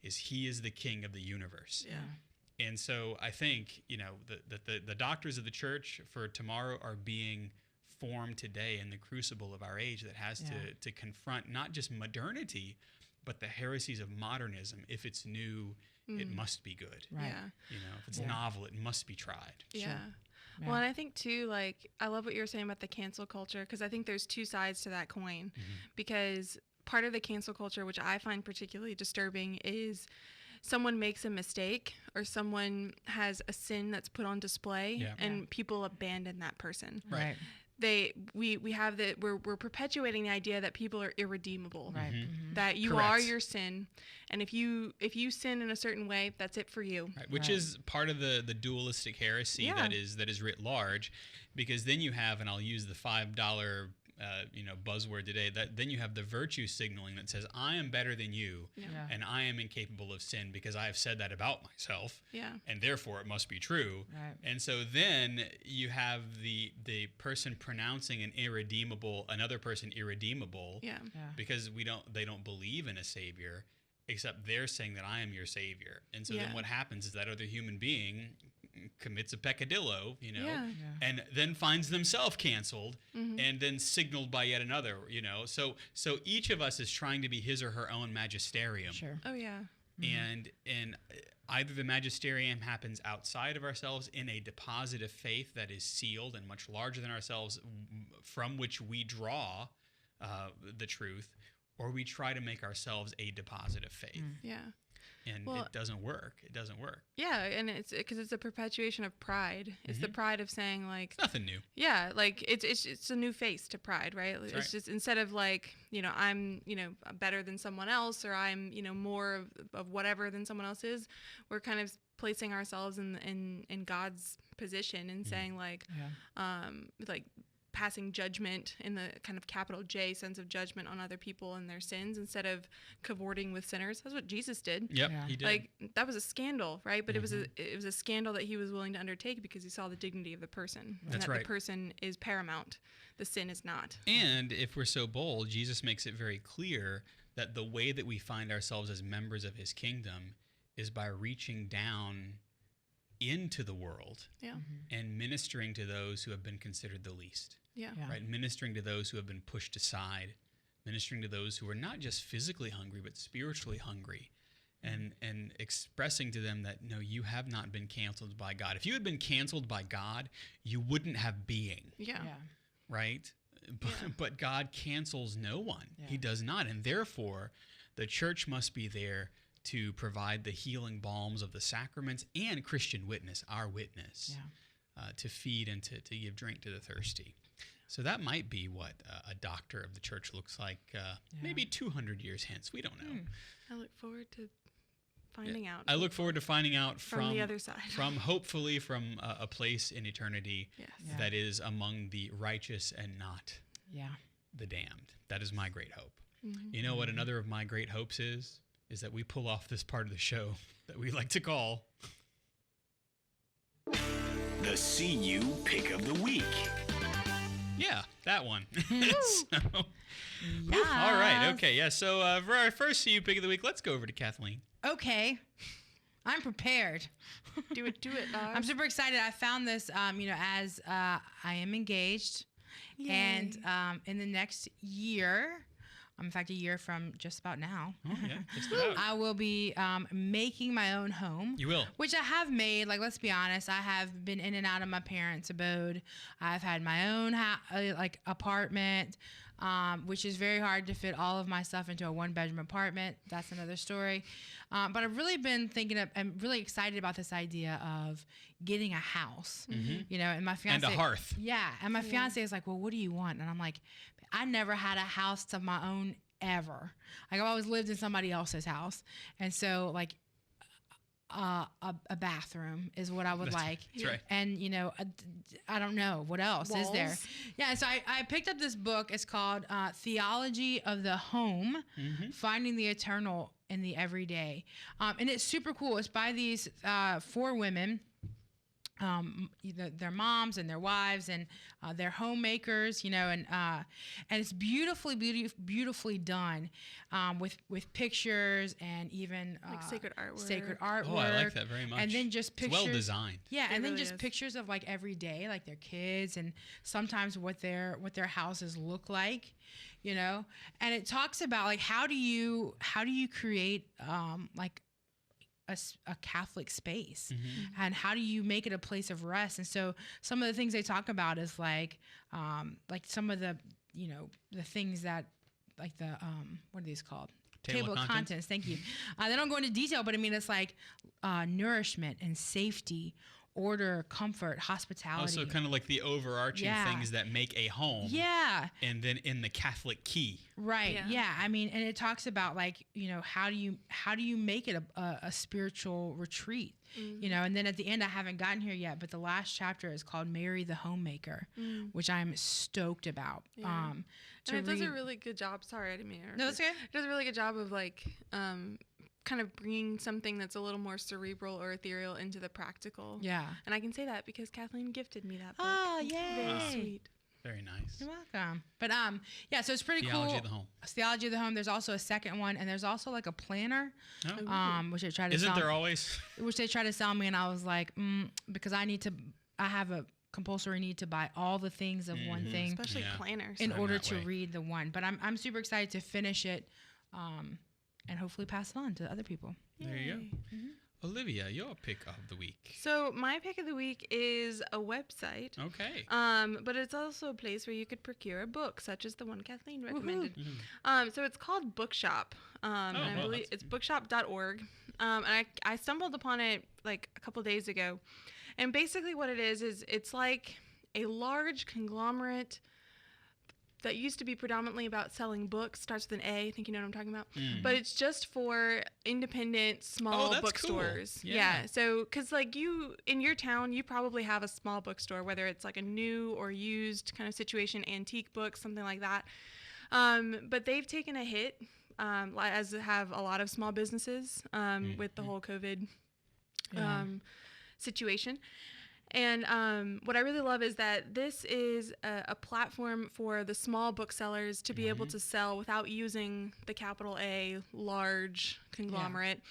is he is the king of the universe. Yeah. And so I think, the doctors of the church for tomorrow are being formed today in the crucible of our age that has to confront not just modernity, but the heresies of modernism. If it's new, it must be good. Right. Yeah. If it's novel, it must be tried. Yeah. Sure. Well, and I think too, like, I love what you were saying about the cancel culture, because I think there's two sides to that coin. Because part of the cancel culture, which I find particularly disturbing, is someone makes a mistake or someone has a sin that's put on display and people abandon that person. Right. We're perpetuating the idea that people are irredeemable. Right. That you Correct. are your sin, and if you sin in a certain way, that's it for you. Right. Which is part of the dualistic heresy that is writ large, because then you have, and I'll use the $5 buzzword today, that then you have the virtue signaling that says I am better than you and I am incapable of sin because I have said that about myself and therefore it must be true. Right. And so then you have the person pronouncing another person irredeemable because they don't believe in a savior, except they're saying that I am your savior. And so then what happens is that other human being commits a peccadillo, and then finds themselves canceled and then signaled by yet another, So each of us is trying to be his or her own magisterium. Sure. Oh yeah. And either the magisterium happens outside of ourselves in a deposit of faith that is sealed and much larger than ourselves, from which we draw the truth, or we try to make ourselves a deposit of faith. Yeah. And it doesn't work. It doesn't work. Yeah, and it's because it's a perpetuation of pride. It's the pride of saying like it's nothing new. Yeah, like it's a new face to pride, right? It's right. just instead of like, I'm, better than someone else, or I'm, more of whatever than someone else is, we're kind of placing ourselves in God's position and saying like passing judgment in the kind of capital J sense of judgment on other people and their sins instead of cavorting with sinners. That's what Jesus did. Yep, he did. Like that was a scandal, right? But it was a scandal that he was willing to undertake because he saw the dignity of the person. That's and that right. The person is paramount. The sin is not. And if we're so bold, Jesus makes it very clear that the way that we find ourselves as members of his kingdom is by reaching down into the world and ministering to those who have been considered the least. Yeah. Right? Ministering to those who have been pushed aside, ministering to those who are not just physically hungry, but spiritually hungry, and expressing to them that, no, you have not been canceled by God. If you had been canceled by God, you wouldn't have being. Yeah. Right? But God cancels no one. Yeah. He does not. And therefore, the church must be there to provide the healing balms of the sacraments and Christian witness, our witness, to feed and to give drink to the thirsty. So that might be what a doctor of the church looks like maybe 200 years hence. We don't know. I look forward to finding out. I look forward to finding out from the other side. Hopefully from a place in eternity that is among the righteous and not the damned. That is my great hope. Mm-hmm. You know what another of my great hopes is that we pull off this part of the show that we like to call the CU Pick of the Week. Yeah, that one. All right. Okay. Yeah. So for our first CU Pick of the Week, let's go over to Kathleen. Okay. I'm prepared. Do it, Lars. I'm super excited. I found this, as I am engaged. Yay. And in the next year, in fact, a year from just about now, just about. I will be making my own home. You will. Which I have made. Like, let's be honest, I have been in and out of my parents' abode. I've had my own apartment, which is very hard to fit all of my stuff into a one-bedroom apartment. That's another story. But I've really been I'm really excited about this idea of getting a house, and my fiance. And a hearth. Yeah. And my fiance is like, well, what do you want? And I'm like, I never had a house of my own ever. Like, I've always lived in somebody else's house. And so, like, a bathroom is what I would like. That's right. And, I don't know. What else Walls. is there? Yeah, so I picked up this book. It's called Theology of the Home, Finding the Eternal in the Everyday. And it's super cool. It's by these 4 women. Their moms and their wives and their homemakers, and it's beautifully done with pictures and even like sacred artwork. Oh, I like that very much. And then just pictures. It's well designed. Yeah, and then really just is. pictures of like every day, like their kids and sometimes what their houses look like, And it talks about like how do you create like a Catholic space, and how do you make it a place of rest? And so some of the things they talk about is like some of the the things that like the what are these called? Table of contents. Thank you. They don't go into detail, but I mean it's like nourishment and safety, order, comfort, hospitality. Also kind of like the overarching things that make a home. Yeah. And then in the Catholic key. Right. Yeah. I mean, and it talks about like, how do you make it a spiritual retreat? And then at the end, I haven't gotten here yet, but the last chapter is called Mary the Homemaker, which I'm stoked about. Yeah. And it does a really good job. Sorry, I didn't mean to. No, that's okay. It does a really good job of like, kind of bringing something that's a little more cerebral or ethereal into the practical. Yeah. And I can say that because Kathleen gifted me that book. Oh, yay. Very sweet. Very nice. You're welcome. But so it's pretty Theology cool. of the Home. It's Theology of the Home. There's also a second one, and there's also like a planner, which they try to Isn't there always? Which they try to sell me, and I was like, because I have a compulsory need to buy all the things of one thing, especially planners, in order to read the one. But I'm super excited to finish it, and hopefully pass it on to other people. There you go. Olivia, your pick of the week. So my pick of the week is a website. Okay. But it's also a place where you could procure a book, such as the one Kathleen recommended. So it's called Bookshop. And I believe it's bookshop.org. And I stumbled upon it like a couple days ago. And basically what it is it's like a large conglomerate that used to be predominantly about selling books. Starts with an A. I think you know what I'm talking about. But it's just for independent small bookstores. Cool. Yeah. So, because like you, in your town, you probably have a small bookstore, whether it's like a new or used kind of situation, antique books, something like that. But they've taken a hit, as have a lot of small businesses with the whole COVID situation. And what I really love is that this is a platform for the small booksellers to be able to sell without using the capital A large conglomerate,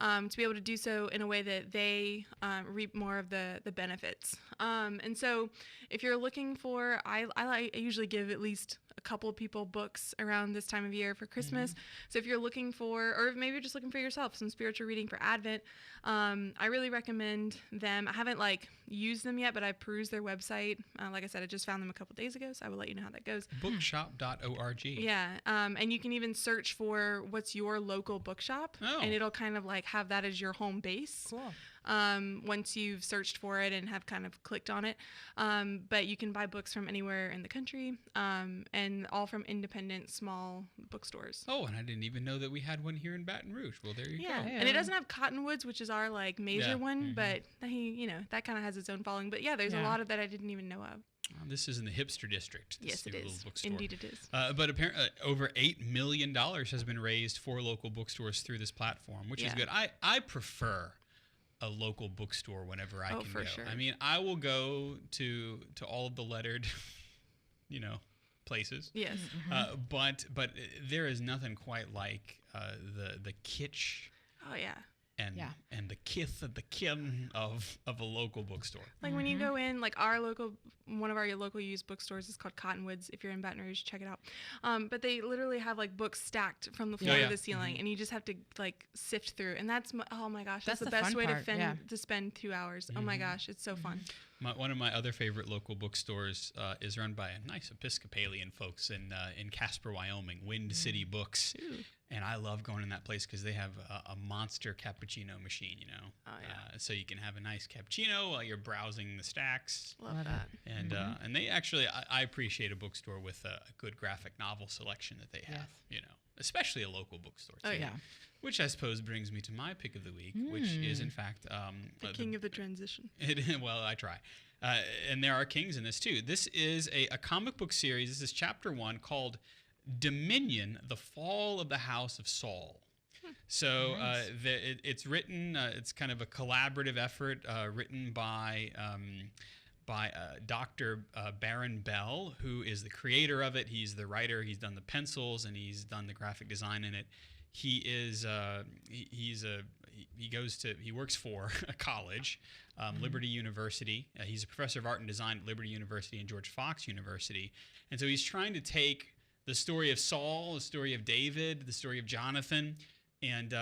to be able to do so in a way that they reap more of the benefits. And so if you're looking for, I usually give at least a couple of people books around this time of year for Christmas. So if you're looking for, or maybe you're just looking for yourself, some spiritual reading for Advent, I really recommend them. I haven't used them yet, but I've perused their website. Like I said, I just found them a couple days ago, so I will let you know how that goes. Bookshop.org. Yeah. And you can even search for what's your local bookshop, and it'll kind of have that as your home base. Cool. Once you've searched for it and have kind of clicked on it. But you can buy books from anywhere in the country, and all from independent small bookstores. Oh, and I didn't even know that we had one here in Baton Rouge. Well, there you go. And it doesn't have Cottonwoods, which is our major one, but that kind of has its own following. But there's a lot of that I didn't even know of. This is in the hipster district. Yes, it is. Bookstore. Indeed, it is. But apparently, over $8 million has been raised for local bookstores through this platform, which is good. I prefer a local bookstore whenever I can for go. Sure. I mean, I will go to all of the lettered, places. Yes. But there is nothing quite like the kitsch. Oh yeah. And the kith of the kin of a local bookstore. Like when you go in, one of our local used bookstores is called Cottonwoods. If you're in Baton Rouge, check it out. But they literally have books stacked from the floor to the ceiling, and you just have to sift through. And that's oh my gosh, that's the best way to spend 2 hours. Oh my gosh, it's so fun. One of my other favorite local bookstores is run by a nice Episcopalian folks in Casper, Wyoming, Wind City Books. Ooh. And I love going in that place because they have a monster cappuccino machine, Oh, yeah. So you can have a nice cappuccino while you're browsing the stacks. Love that. And and they actually, I appreciate a bookstore with a good graphic novel selection that they have, especially a local bookstore too. Oh, yeah. Which I suppose brings me to my pick of the week, which is in fact the king of the transition. Well, I try. And there are kings in this too. This is a comic book series. This is chapter 1 called Dominion, The Fall of the House of Saul. So it's written, it's kind of a collaborative effort written by Dr. Baron Bell, who is the creator of it. He's the writer. He's done the pencils and he's done the graphic design in it. He works for a college, Liberty University. He's a professor of art and design at Liberty University and George Fox University. And so he's trying to take the story of Saul, the story of David, the story of Jonathan, and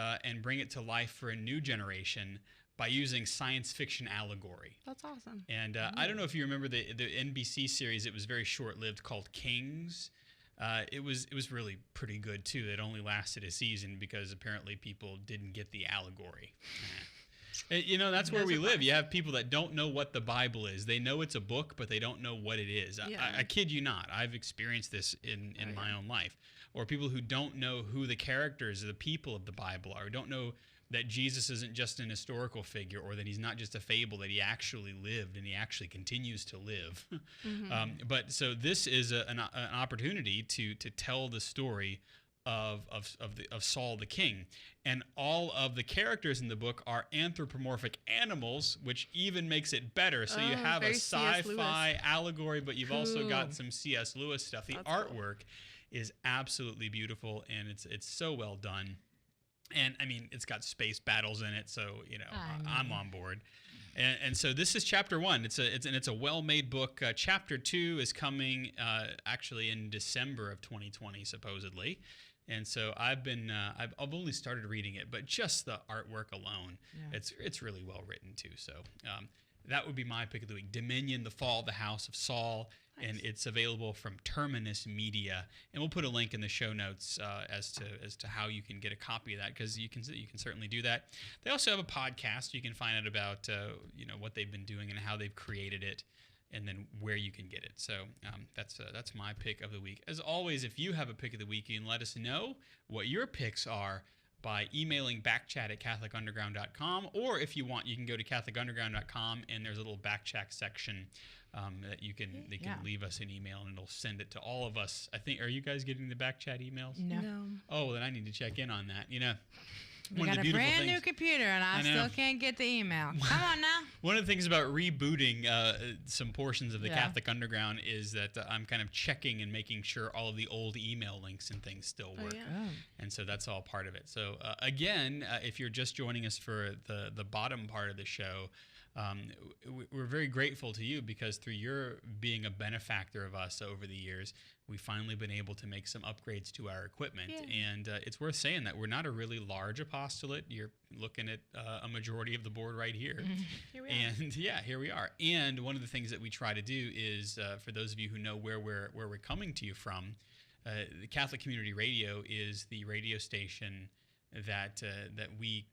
bring it to life for a new generation by using science fiction allegory. That's awesome. And I don't know if you remember the NBC series. It was very short-lived called Kings. It was really pretty good too. It only lasted a season because apparently people didn't get the allegory. That's where we live. You have people that don't know what the Bible is. They know it's a book, but they don't know what it is. Yeah. I kid you not. I've experienced this in my own life. Or people who don't know who the characters or the people of the Bible are, don't know that Jesus isn't just an historical figure or that he's not just a fable, that he actually lived and he actually continues to live. But so this is an opportunity to tell the story of Saul the king, and all of the characters in the book are anthropomorphic animals, which even makes it better. So you have a sci-fi allegory, but you've also got some C.S. Lewis stuff. The artwork is absolutely beautiful, and it's so well done. And I mean, it's got space battles in it, so I'm on board. And so this is chapter 1. It's a well-made book. Chapter 2 is coming actually in December of 2020, supposedly. And so I've only started reading it, but just the artwork alone, it's really well written too. So that would be my pick of the week: Dominion, the Fall of the House of Saul. Nice. And it's available from Terminus Media, and we'll put a link in the show notes as to how you can get a copy of that, because you can certainly do that. They also have a podcast. You can find out about what they've been doing and how they've created it, and then where you can get it. So that's my pick of the week. As always, if you have a pick of the week, you can let us know what your picks are by emailing backchat@catholicunderground.com, or if you want, you can go to catholicunderground.com, and there's a little backchat section that they can leave us an email, and it'll send it to all of us. I think, are you guys getting the backchat emails? No. Oh, well, then I need to check in on that. We got a brand new computer, and I still can't get the email. Come on now. One of the things about rebooting some portions of the Catholic Underground is that I'm kind of checking and making sure all of the old email links and things still work. And so that's all part of it. So again, if you're just joining us for the bottom part of the show, we're very grateful to you, because through your being a benefactor of us over the years, we've finally been able to make some upgrades to our equipment. And it's worth saying that we're not a really large apostolate. You're looking at a majority of the board right here. Here we are. And here we are. And one of the things that we try to do is, for those of you who know where we're coming to you from, the Catholic Community Radio is the radio station that we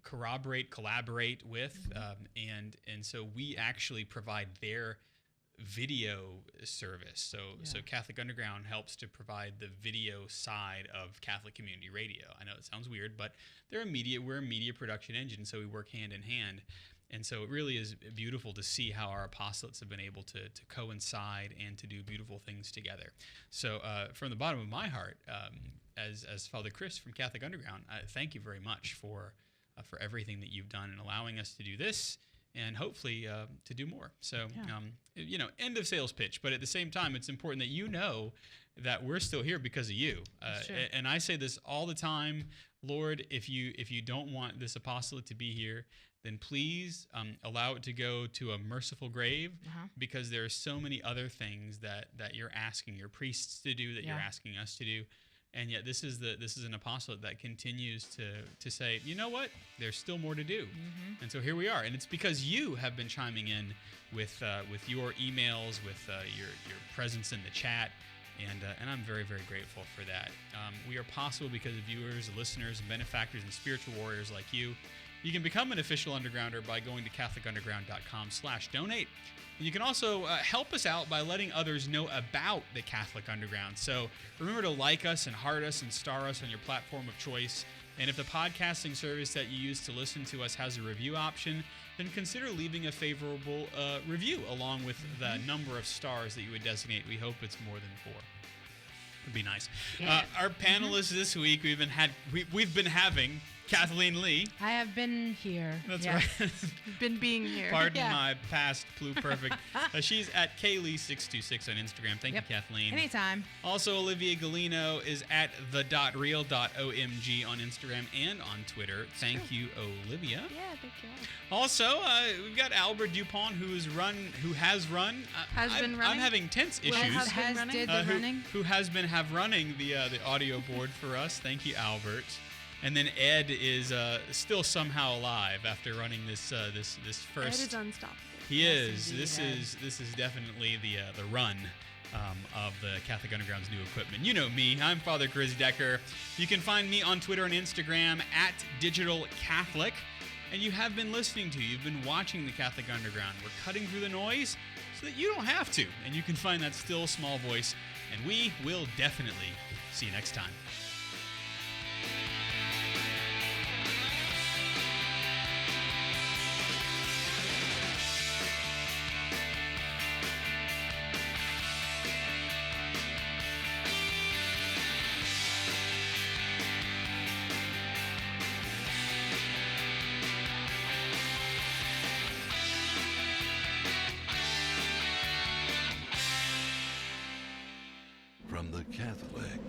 collaborate with, and so we actually provide their video service. So Catholic Underground helps to provide the video side of Catholic Community Radio. I know it sounds weird, but we're a media production engine, so we work hand in hand. And so it really is beautiful to see how our apostolates have been able to coincide and to do beautiful things together. So from the bottom of my heart, as Father Chris from Catholic Underground, thank you very much for everything that you've done and allowing us to do this, and hopefully to do more. So, end of sales pitch. But at the same time, it's important that you know that we're still here because of you. And I say this all the time: Lord, if you don't want this apostolate to be here, then please allow it to go to a merciful grave, because there are so many other things that you're asking your priests to do, that you're asking us to do. And yet this is an apostolate that continues to say, you know what, there's still more to do. And so here we are, and it's because you have been chiming in with your emails, with your presence in the chat, and I'm very, very grateful for that. We are possible because of viewers, listeners, and benefactors and spiritual warriors like you. You can become an official Undergrounder by going to catholicunderground.com/donate. And you can also help us out by letting others know about the Catholic Underground. So remember to like us and heart us and star us on your platform of choice. And if the podcasting service that you use to listen to us has a review option, then consider leaving a favorable review along with the number of stars that you would designate. We hope it's more than 4. Would be nice. Our panelists this week, we've been having Kathleen Lee. I have been here. That's right. Been being here. Pardon my past pluperfect. She's at klee626 on Instagram. Thank you, Kathleen. Anytime. Also, Olivia Gulino is at the.real.omg on Instagram and on Twitter. Thank you, Olivia. Yeah, thank you. Also, we've got Albert Dupont, who has been running. I'm having tense issues. Who has been running the audio board for us. Thank you, Albert. And then Ed is still somehow alive after running this first. Ed is unstoppable. He is. This is definitely the run of the Catholic Underground's new equipment. You know me. I'm Father Chris Decker. You can find me on Twitter and Instagram at Digital Catholic. And you have been listening to. You've been watching the Catholic Underground. We're cutting through the noise so that you don't have to, and you can find that still small voice. And we will definitely see you next time. From the Catholic